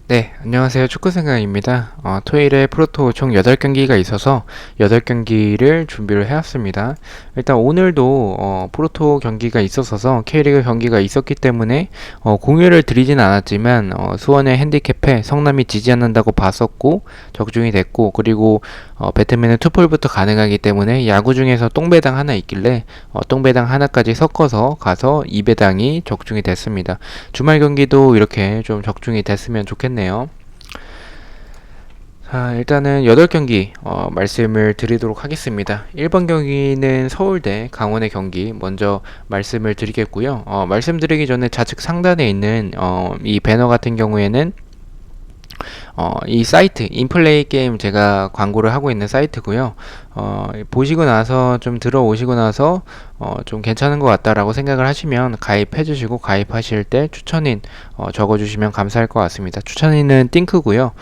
네, 안녕하세요. 축구생각입니다. 토요일에 프로토 총 8경기가 있어서 8경기를 준비를 해왔습니다. 일단 오늘도 프로토 경기가 있었어서 K리그 경기가 있었기 때문에 공유를 드리진 않았지만 수원의 핸디캡에 성남이 지지 않는다고 봤었고 적중이 됐고, 그리고 배트맨은 투폴부터 가능하기 때문에 야구 중에서 똥배당 하나 있길래 똥배당 하나까지 섞어서 가서 2배당이 적중이 됐습니다. 주말 경기도 이렇게 좀 적중이 됐으면 좋겠네요. 자, 일단은 8경기 말씀을 드리도록 하겠습니다. 1번 경기는 서울대 강원의 경기 먼저 말씀을 드리겠고요. 말씀드리기 전에 좌측 상단에 있는 이 배너 같은 경우에는 이 사이트 인플레이 게임 제가 광고를 하고 있는 사이트고요. 보시고 나서 좀 들어오시고 나서 좀 괜찮은 것 같다라고 생각을 하시면 가입해 주시고, 가입하실 때 추천인 적어 주시면 감사할 것 같습니다. 추천인은 띵크고요.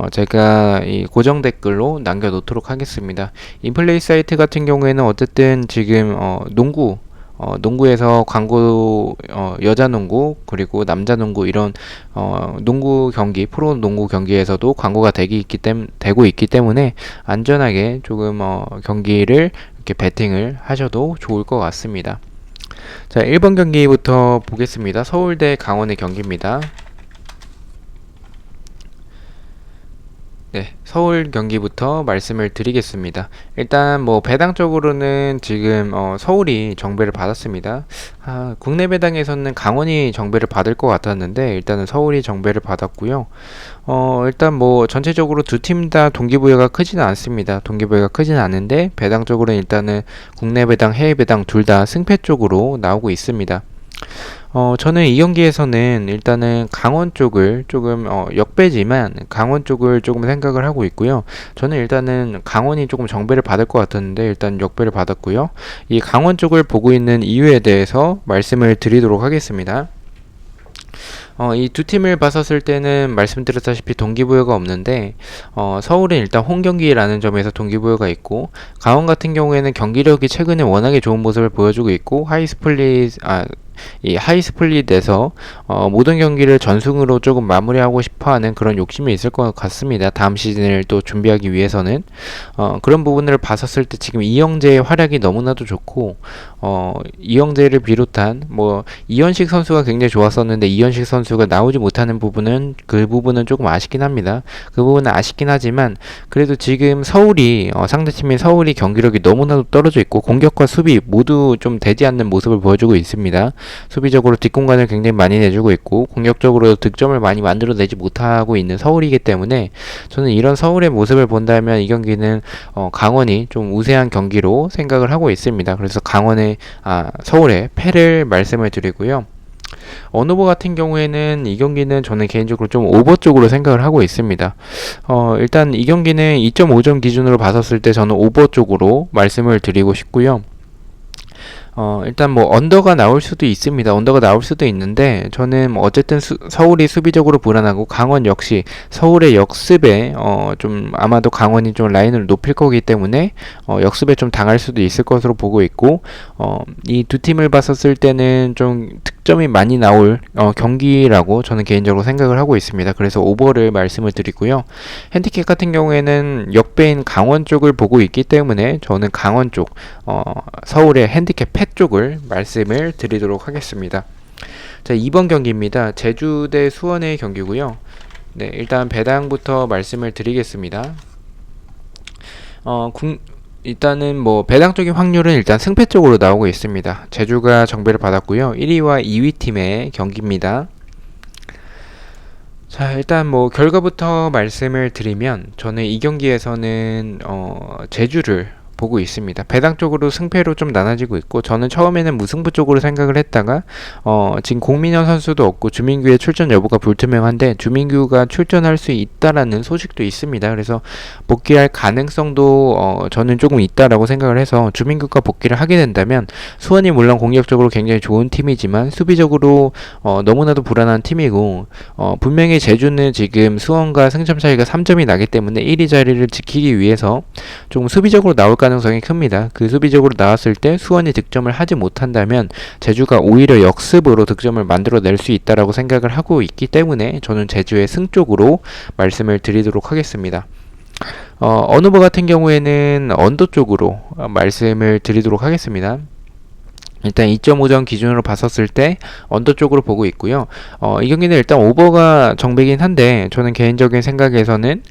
제가 이 고정 댓글로 남겨 놓도록 하겠습니다. 인플레이 사이트 같은 경우에는 어쨌든 지금 농구에서 광고, 여자 농구, 그리고 남자 농구, 이런, 농구 경기, 프로 농구 경기에서도 광고가 되고 있기 때문에 안전하게 조금, 경기를 이렇게 베팅을 하셔도 좋을 것 같습니다. 자, 1번 경기부터 보겠습니다. 서울대 강원의 경기입니다. 네, 서울 경기부터 말씀을 드리겠습니다. 일단 뭐 배당적으로는 지금 서울이 정배를 받았습니다. 국내 배당에서는 강원이 정배를 받을 것 같았는데 일단은 서울이 정배를 받았고요. 일단 뭐 전체적으로 두 팀 다 동기부여가 크지는 않습니다. 동기부여가 크지는 않은데 배당적으로는 일단은 국내 배당, 해외 배당 둘 다 승패 쪽으로 나오고 있습니다. 저는 이 경기에서는 일단은 강원 쪽을 조금 역배지만 강원 쪽을 조금 생각을 하고 있고요. 저는 일단은 강원이 조금 정배를 받을 것 같았는데 일단 역배를 받았고요. 이 강원 쪽을 보고 있는 이유에 대해서 말씀을 드리도록 하겠습니다. 이 두 팀을 봤었을 때는 말씀드렸다시피 동기부여가 없는데 서울은 일단 홈경기라는 점에서 동기부여가 있고, 강원 같은 경우에는 경기력이 최근에 워낙에 좋은 모습을 보여주고 있고 이 하이스플릿에서 모든 경기를 전승으로 조금 마무리하고 싶어하는 그런 욕심이 있을 것 같습니다. 다음 시즌을 또 준비하기 위해서는 그런 부분을 봤었을 때 지금 이영재의 활약이 너무나도 좋고, 이영재를 비롯한 뭐 이현식 선수가 굉장히 좋았었는데 이현식 선수가 나오지 못하는 부분은 그 부분은 조금 아쉽긴 합니다. 그 부분은 아쉽긴 하지만 그래도 지금 상대팀인 서울이 경기력이 너무나도 떨어져 있고 공격과 수비 모두 좀 되지 않는 모습을 보여주고 있습니다. 수비적으로 뒷공간을 굉장히 많이 내주고 있고 공격적으로 득점을 많이 만들어내지 못하고 있는 서울이기 때문에 저는 이런 서울의 모습을 본다면 이 경기는 강원이 좀 우세한 경기로 생각을 하고 있습니다. 그래서 서울의 패를 말씀을 드리고요. 언오버 같은 경우에는 이 경기는 저는 개인적으로 좀 오버 쪽으로 생각을 하고 있습니다. 일단 이 경기는 2.5점 기준으로 봤었을 때 저는 오버 쪽으로 말씀을 드리고 싶고요. 일단 뭐 언더가 나올 수도 있습니다. 언더가 나올 수도 있는데 저는 뭐 어쨌든 서울이 수비적으로 불안하고 강원 역시 서울의 역습에 좀 아마도 강원이 좀 라인을 높일 거기 때문에 역습에 좀 당할 수도 있을 것으로 보고 있고, 이 두 팀을 봤었을 때는 좀 득점이 많이 나올 경기라고 저는 개인적으로 생각을 하고 있습니다. 그래서 오버를 말씀을 드리고요. 핸디캡 같은 경우에는 역배인 강원 쪽을 보고 있기 때문에 저는 강원 쪽 서울의 핸디캡 패 쪽을 말씀을 드리도록 하겠습니다. 자, 2번 경기입니다. 제주 대 수원의 경기고요. 네, 일단 배당부터 말씀을 드리겠습니다. 일단은 뭐 배당적인 확률은 일단 승패 쪽으로 나오고 있습니다. 제주가 정배를 받았고요. 1위와 2위 팀의 경기입니다. 자, 일단 뭐 결과부터 말씀을 드리면 저는 이 경기에서는 제주를 보고 있습니다. 배당 쪽으로 승패로 좀 나눠지고 있고, 저는 처음에는 무승부 쪽으로 생각을 했다가 지금 공민현 선수도 없고 주민규의 출전 여부가 불투명한데 주민규가 출전할 수 있다라는 소식도 있습니다. 그래서 복귀할 가능성도 저는 조금 있다라고 생각을 해서 주민규가 복귀를 하게 된다면 수원이 물론 공격적으로 굉장히 좋은 팀이지만 수비적으로 너무나도 불안한 팀이고, 분명히 제주는 지금 수원과 승점 차이가 3점이 나기 때문에 1위 자리를 지키기 위해서 조금 수비적으로 나올 가능성이 가능성이 큽니다. 그 수비적으로 나왔을 때 수원이 득점을 하지 못한다면 제주가 오히려 역습으로 득점을 만들어낼 수 있다라고 생각을 하고 있기 때문에 저는 제주의 승 쪽으로 말씀을 드리도록 하겠습니다. 어느 부 같은 경우에는 언더 쪽으로 말씀을 드리도록 하겠습니다. 일단 2.5점 기준으로 봤었을 때 언더 쪽으로 보고 있고요. 이 경기는 일단 오버가 정배긴 한데 저는 개인적인 생각에서는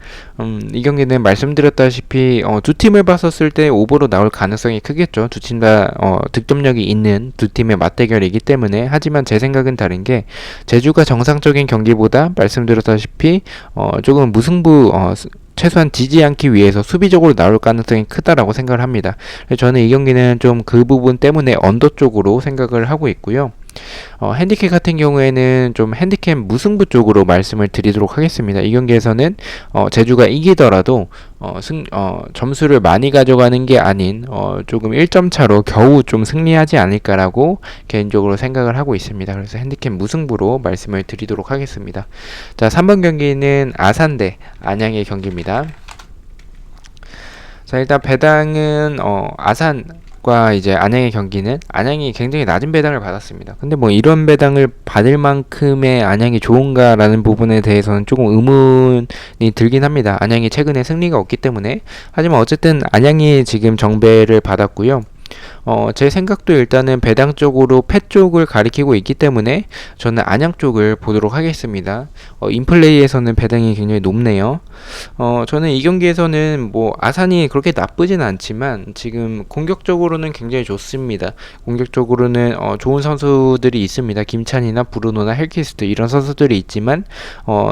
이 경기는 말씀드렸다시피 두 팀을 봤었을 때 오버로 나올 가능성이 크겠죠. 두 팀 다 득점력이 있는 두 팀의 맞대결이기 때문에. 하지만 제 생각은 다른 게 제주가 정상적인 경기보다 말씀드렸다시피 조금 무승부 최소한 지지 않기 위해서 수비적으로 나올 가능성이 크다라고 생각을 합니다. 저는 이 경기는 좀 그 부분 때문에 언더 쪽으로 생각을 하고 있고요. 핸디캡 같은 경우에는 좀 핸디캡 무승부 쪽으로 말씀을 드리도록 하겠습니다. 이 경기에서는 제주가 이기더라도 점수를 많이 가져가는 게 아닌 조금 1점 차로 겨우 좀 승리하지 않을까라고 개인적으로 생각을 하고 있습니다. 그래서 핸디캡 무승부로 말씀을 드리도록 하겠습니다. 자, 3번 경기는 아산 대 안양의 경기입니다. 자, 일단 배당은 아산과 이제 안양의 경기는 안양이 굉장히 낮은 배당을 받았습니다. 근데 뭐 이런 배당을 받을 만큼의 안양이 좋은가라는 부분에 대해서는 조금 의문이 들긴 합니다. 안양이 최근에 승리가 없기 때문에. 하지만 어쨌든 안양이 지금 정배를 받았고요. 제 생각도 일단은 배당 쪽으로 패 쪽을 가리키고 있기 때문에 저는 안양 쪽을 보도록 하겠습니다. 인플레이에서는 배당이 굉장히 높네요. 저는 이 경기에서는 뭐 아산이 그렇게 나쁘진 않지만 지금 공격적으로는 굉장히 좋습니다. 공격적으로는 좋은 선수들이 있습니다. 김찬이나 브루노나 헬키스트 이런 선수들이 있지만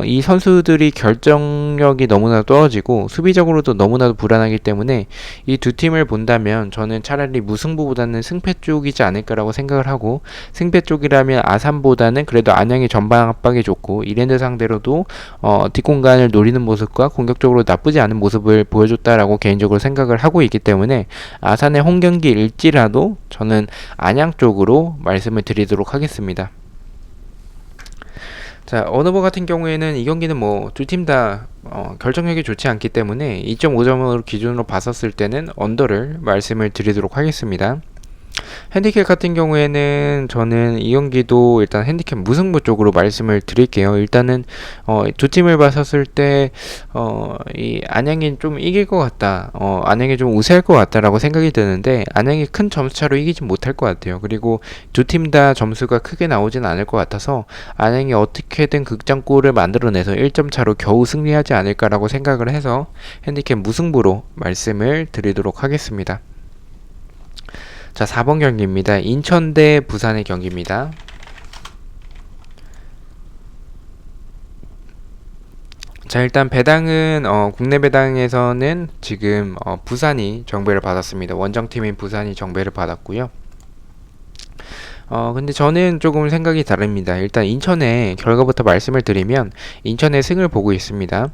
이 선수들이 결정력이 너무나 떨어지고 수비적으로도 너무나도 불안하기 때문에 이 두 팀을 본다면 저는 차라리 무승부보다는 승패 쪽이지 않을까라고 생각을 하고, 승패 쪽이라면 아산보다는 그래도 안양이 전방 압박이 좋고 이랜드 상대로도 뒷공간을 노리는 모습과 공격적으로 나쁘지 않은 모습을 보여줬다라고 개인적으로 생각을 하고 있기 때문에 아산의 홈경기일지라도 저는 안양 쪽으로 말씀을 드리도록 하겠습니다. 자, 어느버 같은 경우에는 이 경기는 뭐 두 팀 다 결정력이 좋지 않기 때문에 2.5점으로 기준으로 봤었을 때는 언더를 말씀을 드리도록 하겠습니다. 핸디캡 같은 경우에는 저는 이 경기도 일단 핸디캡 무승부 쪽으로 말씀을 드릴게요. 일단은 두 팀을 봤었을 때 이 안양이 좀 이길 것 같다, 안양이 좀 우세할 것 같다라고 생각이 드는데 안양이 큰 점수차로 이기진 못할 것 같아요. 그리고 두 팀 다 점수가 크게 나오진 않을 것 같아서 안양이 어떻게든 극장골을 만들어내서 1점 차로 겨우 승리하지 않을까라고 생각을 해서 핸디캡 무승부로 말씀을 드리도록 하겠습니다. 자, 4번 경기입니다. 인천 대 부산의 경기입니다. 자, 일단 배당은 국내 배당에서는 지금 부산이 정배를 받았습니다. 원정팀인 부산이 정배를 받았고요. 근데 저는 조금 생각이 다릅니다. 일단 인천의 결과부터 말씀을 드리면 인천의 승을 보고 있습니다.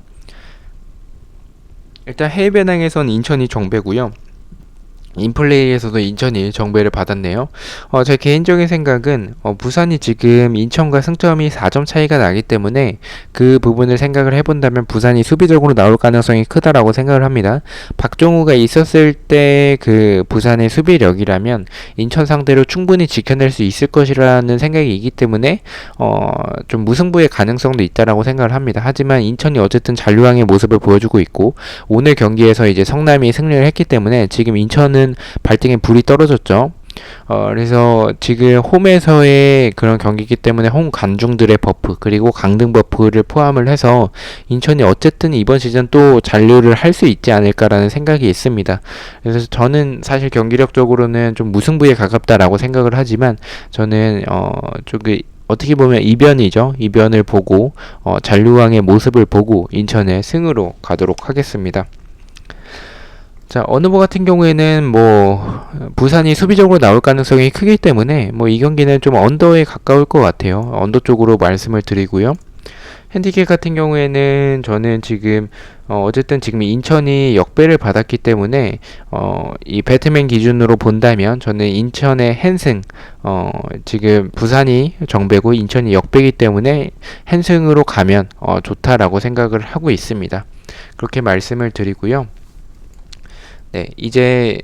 일단 해외 배당에서는 인천이 정배고요. 인플레이에서도 인천이 정배를 받았네요. 제 개인적인 생각은 부산이 지금 인천과 승점이 4점 차이가 나기 때문에 그 부분을 생각을 해본다면 부산이 수비적으로 나올 가능성이 크다라고 생각을 합니다. 박종우가 있었을 때 그 부산의 수비력이라면 인천 상대로 충분히 지켜낼 수 있을 것이라는 생각이 있기 때문에 좀 무승부의 가능성도 있다라고 생각을 합니다. 하지만 인천이 어쨌든 잔류왕의 모습을 보여주고 있고 오늘 경기에서 이제 성남이 승리를 했기 때문에 지금 인천은 발등에 불이 떨어졌죠. 그래서 지금 홈에서의 그런 경기이기 때문에 홈 관중들의 버프 그리고 강등 버프를 포함을 해서 인천이 어쨌든 이번 시즌 또 잔류를 할 수 있지 않을까라는 생각이 있습니다. 그래서 저는 사실 경기력적으로는 좀 무승부에 가깝다라고 생각을 하지만 저는 어떻게 보면 이변이죠. 이변을 보고 잔류왕의 모습을 보고 인천의 승으로 가도록 하겠습니다. 자, 어느버 같은 경우에는 뭐 부산이 수비적으로 나올 가능성이 크기 때문에 뭐 이 경기는 좀 언더에 가까울 것 같아요. 언더 쪽으로 말씀을 드리고요. 핸디캡 같은 경우에는 저는 지금 어쨌든 지금 인천이 역배를 받았기 때문에 이 배트맨 기준으로 본다면 저는 인천의 헨승, 지금 부산이 정배고 인천이 역배이기 때문에 헨승으로 가면 좋다라고 생각을 하고 있습니다. 그렇게 말씀을 드리고요. 네, 이제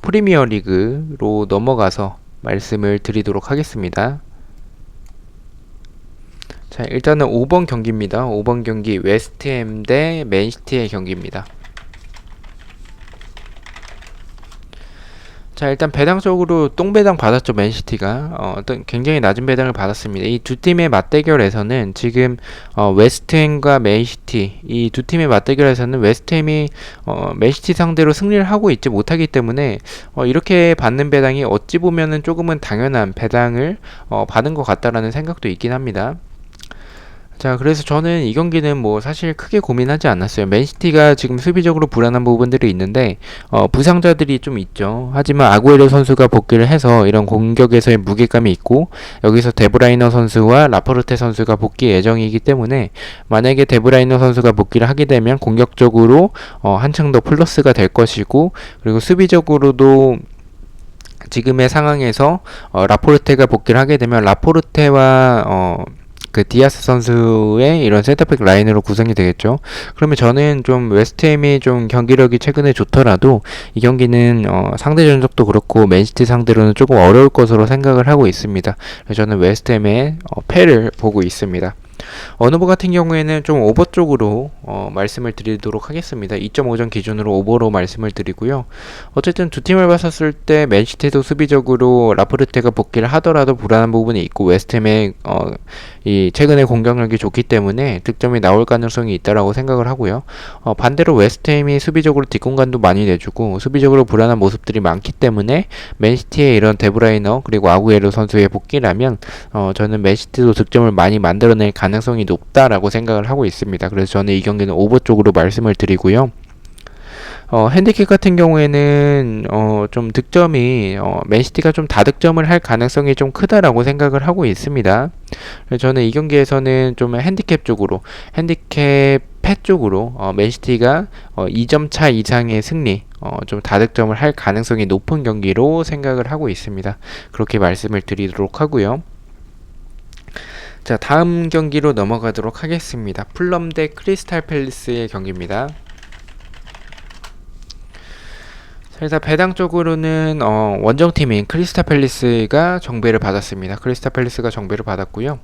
프리미어 리그로 넘어가서 말씀을 드리도록 하겠습니다. 자, 일단은 5번 경기입니다. 5번 경기 웨스트햄 대 맨시티의 경기입니다. 자, 일단 배당적으로 똥배당 받았죠. 맨시티가 어떤 굉장히 낮은 배당을 받았습니다. 이 두 팀의 맞대결에서는 지금 웨스트햄과 맨시티 이 두 팀의 맞대결에서는 웨스트햄이 맨시티 상대로 승리를 하고 있지 못하기 때문에 이렇게 받는 배당이 어찌 보면은 조금은 당연한 배당을 받은 것 같다라는 생각도 있긴 합니다. 자, 그래서 저는 이 경기는 뭐 사실 크게 고민하지 않았어요. 맨시티가 지금 수비적으로 불안한 부분들이 있는데 부상자들이 좀 있죠. 하지만 아구에로 선수가 복귀를 해서 이런 공격에서의 무게감이 있고 여기서 데브라이너 선수와 라포르테 선수가 복귀 예정이기 때문에 만약에 데브라이너 선수가 복귀를 하게 되면 공격적으로 한층 더 플러스가 될 것이고 그리고 수비적으로도 지금의 상황에서 라포르테가 복귀를 하게 되면 라포르테와 그 디아스 선수의 이런 센터백 라인으로 구성이 되겠죠. 그러면 저는 좀 웨스트햄이 좀 경기력이 최근에 좋더라도 이 경기는 상대 전적도 그렇고 맨시티 상대로는 조금 어려울 것으로 생각을 하고 있습니다. 그래서 저는 웨스트햄의 패를 보고 있습니다. 언어버 같은 경우에는 좀 오버 쪽으로 말씀을 드리도록 하겠습니다. 2.5점 기준으로 오버로 말씀을 드리고요. 어쨌든 두 팀을 봤었을 때 맨시티도 수비적으로 라포르테가 복귀를 하더라도 불안한 부분이 있고 웨스트햄의 이 최근에 공격력이 좋기 때문에 득점이 나올 가능성이 있다라고 생각을 하고요. 반대로 웨스트햄이 수비적으로 뒷공간도 많이 내주고 수비적으로 불안한 모습들이 많기 때문에 맨시티의 이런 데브라이너 그리고 아구에로 선수의 복귀라면 저는 맨시티도 득점을 많이 만들어낼 가능성이 높다라고 생각을 하고 있습니다. 그래서 저는 이 경기는 오버 쪽으로 말씀을 드리고요. 핸디캡 같은 경우에는 좀 득점이 맨시티가 좀 다득점을 할 가능성이 좀 크다라고 생각을 하고 있습니다. 그래서 저는 이 경기에서는 좀 핸디캡 쪽으로 핸디캡 패 쪽으로 맨시티가 2점 차 이상의 승리 좀 다득점을 할 가능성이 높은 경기로 생각을 하고 있습니다. 그렇게 말씀을 드리도록 하고요. 자, 다음 경기로 넘어가도록 하겠습니다. 풀럼 대 크리스탈 팰리스의 경기입니다. 일단 배당적으로는 원정팀인 크리스탈 팰리스가 정배를 받았습니다. 크리스탈 팰리스가 정배를 받았고요.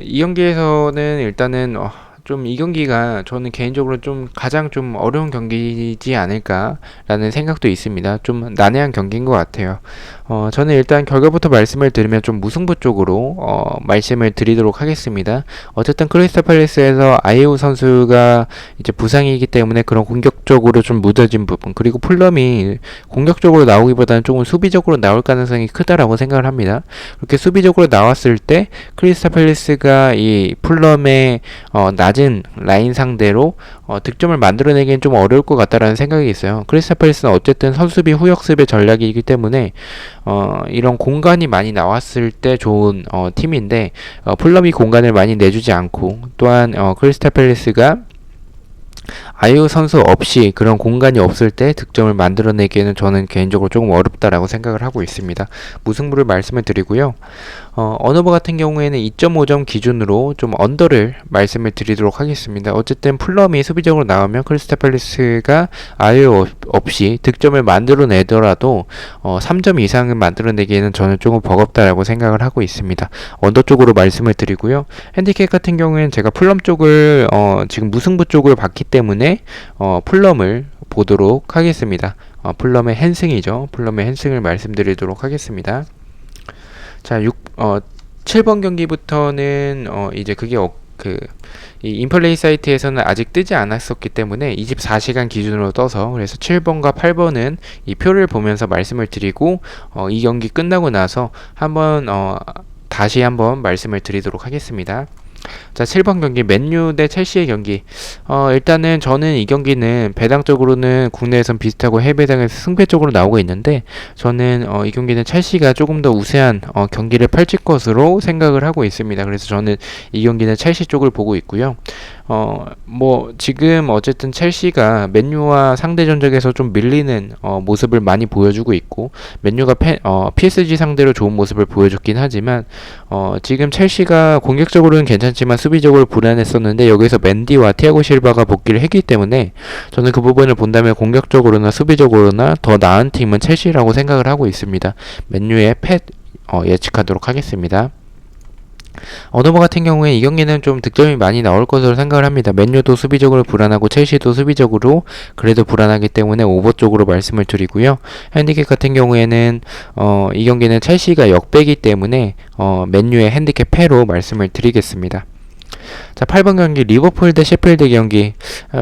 이 경기에서는 일단은 좀 이 경기가 저는 개인적으로 좀 가장 좀 어려운 경기지 않을까라는 생각도 있습니다. 좀 난해한 경기인 것 같아요. 저는 일단 결과부터 말씀을 드리면 좀 무승부 쪽으로 말씀을 드리도록 하겠습니다. 어쨌든 크리스탈 팰리스에서 아이오 선수가 이제 부상이기 때문에 그런 공격적으로 좀 무뎌진 부분 그리고 풀럼이 공격적으로 나오기보다는 조금 수비적으로 나올 가능성이 크다라고 생각을 합니다. 그렇게 수비적으로 나왔을 때 크리스탈 팰리스가 이 풀럼의 낮은 라인 상대로 득점을 만들어내기엔 좀 어려울 것 같다라는 생각이 있어요. 크리스탈 팰리스는 어쨌든 선수비 후역습의 전략이기 때문에 이런 공간이 많이 나왔을 때 좋은 팀인데 풀럼이 공간을 많이 내주지 않고 또한 크리스탈 팰리스가 아이오 선수 없이 그런 공간이 없을 때 득점을 만들어내기에는 저는 개인적으로 조금 어렵다라고 생각을 하고 있습니다. 무승부를 말씀을 드리고요. 언어버 같은 경우에는 2.5점 기준으로 좀 언더를 말씀을 드리도록 하겠습니다. 어쨌든 풀럼이 수비적으로 나오면 크리스탈 팰리스가 아이오 없이 득점을 만들어내더라도 3점 이상을 만들어내기에는 저는 조금 버겁다라고 생각을 하고 있습니다. 언더 쪽으로 말씀을 드리고요. 핸디캡 같은 경우에는 제가 풀럼 쪽을 지금 무승부 쪽을 봤기 때문에 풀럼을 보도록 하겠습니다. 풀럼의 핸승이죠. 풀럼의 핸승을 말씀드리도록 하겠습니다. 자, 7번 경기부터는 이제 그게 이 인플레이 사이트에서는 아직 뜨지 않았었기 때문에 24시간 기준으로 떠서 그래서 7번과 8번은 이 표를 보면서 말씀을 드리고 이 경기 끝나고 나서 다시 한번 말씀을 드리도록 하겠습니다. 자, 7번 경기 맨유 대 첼시의 경기. 일단은 저는 이 경기는 배당적으로는 국내에선 비슷하고 해외 배당에서 승배적으로 나오고 있는데 저는 이 경기는 첼시가 조금 더 우세한 경기를 펼칠 것으로 생각을 하고 있습니다. 그래서 저는 이 경기는 첼시 쪽을 보고 있고요. 뭐 지금 어쨌든 첼시가 맨유와 상대 전적에서 좀 밀리는 모습을 많이 보여주고 있고, 맨유가 PSG 상대로 좋은 모습을 보여줬긴 하지만 지금 첼시가 공격적으로는 괜찮지만 수비적으로 불안했었는데, 여기서 맨디와 티아고 실바가 복귀를 했기 때문에 저는 그 부분을 본다면 공격적으로나 수비적으로나 더 나은 팀은 첼시라고 생각을 하고 있습니다. 맨유의 패 예측하도록 하겠습니다. 어느버 같은 경우에 이 경기는 좀 득점이 많이 나올 것으로 생각을 합니다. 맨유도 수비적으로 불안하고 첼시도 수비적으로 그래도 불안하기 때문에 오버 쪽으로 말씀을 드리고요. 핸디캡 같은 경우에는 이 경기는 첼시가 역배기 때문에 맨유의 핸디캡 패로 말씀을 드리겠습니다. 자, 8번 경기 리버풀 대 셰필드 경기.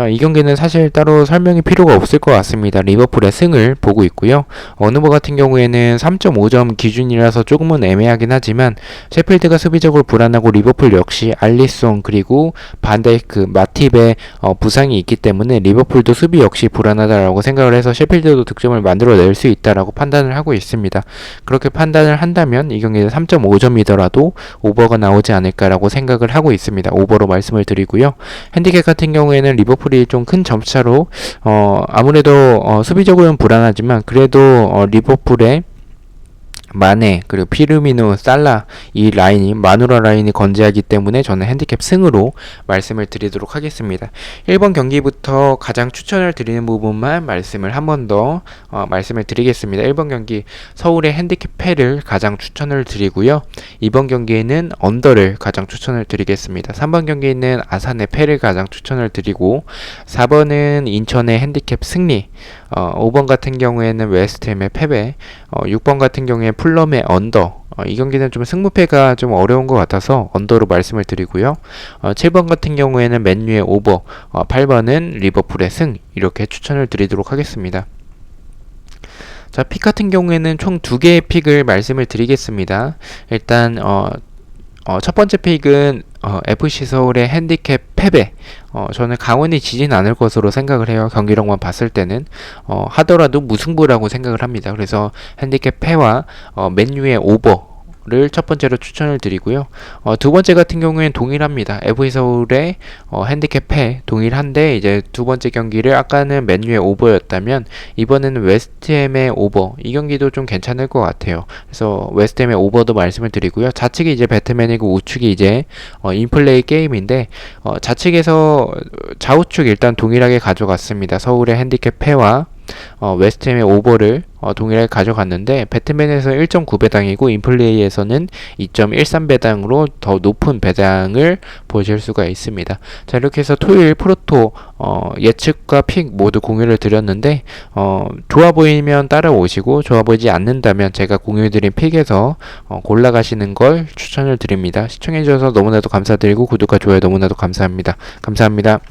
이 경기는 사실 따로 설명이 필요가 없을 것 같습니다. 리버풀의 승을 보고 있고요. 어느버 같은 경우에는 3.5점 기준이라서 조금은 애매하긴 하지만 셰필드가 수비적으로 불안하고 리버풀 역시 알리송 그리고 반다이크, 마팁의 부상이 있기 때문에 리버풀도 수비 역시 불안하다라고 생각을 해서 셰필드도 득점을 만들어낼 수 있다라고 판단을 하고 있습니다. 그렇게 판단을 한다면 이 경기는 3.5점이더라도 오버가 나오지 않을까라고 생각을 하고 있습니다. 오버로 말씀을 드리고요. 핸디캡 같은 경우에는 리버풀이 좀 큰 점차로 아무래도 수비적으로는 불안하지만 그래도 리버풀의 마네 그리고 피르미누, 살라 이 라인이 마누라 라인이 건재하기 때문에 저는 핸디캡 승으로 말씀을 드리도록 하겠습니다. 1번 경기부터 가장 추천을 드리는 부분만 말씀을 한 번 더 말씀을 드리겠습니다. 1번 경기 서울의 핸디캡 패를 가장 추천을 드리고요. 2번 경기에는 언더를 가장 추천을 드리겠습니다. 3번 경기에는 아산의 패를 가장 추천을 드리고 4번은 인천의 핸디캡 승리, 5번 같은 경우에는 웨스트햄의 패배, 6번 같은 경우에 풀럼의 언더, 이 경기는 좀 승부패가 좀 어려운 것 같아서 언더로 말씀을 드리고요. 7번 같은 경우에는 맨유의 오버, 8번은 리버풀의 승, 이렇게 추천을 드리도록 하겠습니다. 자, 픽 같은 경우에는 총 2개의 픽을 말씀을 드리겠습니다. 일단 첫 번째 픽은 FC 서울의 핸디캡 패배. 저는 강원이 지진 않을 것으로 생각을 해요. 경기력만 봤을 때는 하더라도 무승부라고 생각을 합니다. 그래서 핸디캡 패와 맨유의 오버를 첫 번째로 추천을 드리고요. 두 번째 같은 경우에는 동일합니다. FC 서울의 핸디캡 패 동일한데 이제 두 번째 경기를 아까는 맨유의 오버였다면 이번에는 웨스트햄의 오버, 이 경기도 좀 괜찮을 것 같아요. 그래서 웨스트햄의 오버도 말씀을 드리고요. 좌측이 이제 배트맨이고 우측이 이제 인플레이 게임인데 좌측에서 좌우측 일단 동일하게 가져갔습니다. 서울의 핸디캡 패와 웨스트햄의 오버를 동일하게 가져갔는데 배트맨에서 1.9배당이고 인플레이에서는 2.13배당으로 더 높은 배당을 보실 수가 있습니다. 자, 이렇게 해서 토요일 프로토 예측과 픽 모두 공유를 드렸는데 좋아 보이면 따라오시고 좋아 보이지 않는다면 제가 공유드린 픽에서 골라가시는 걸 추천을 드립니다. 시청해주셔서 너무나도 감사드리고 구독과 좋아요 너무나도 감사합니다. 감사합니다.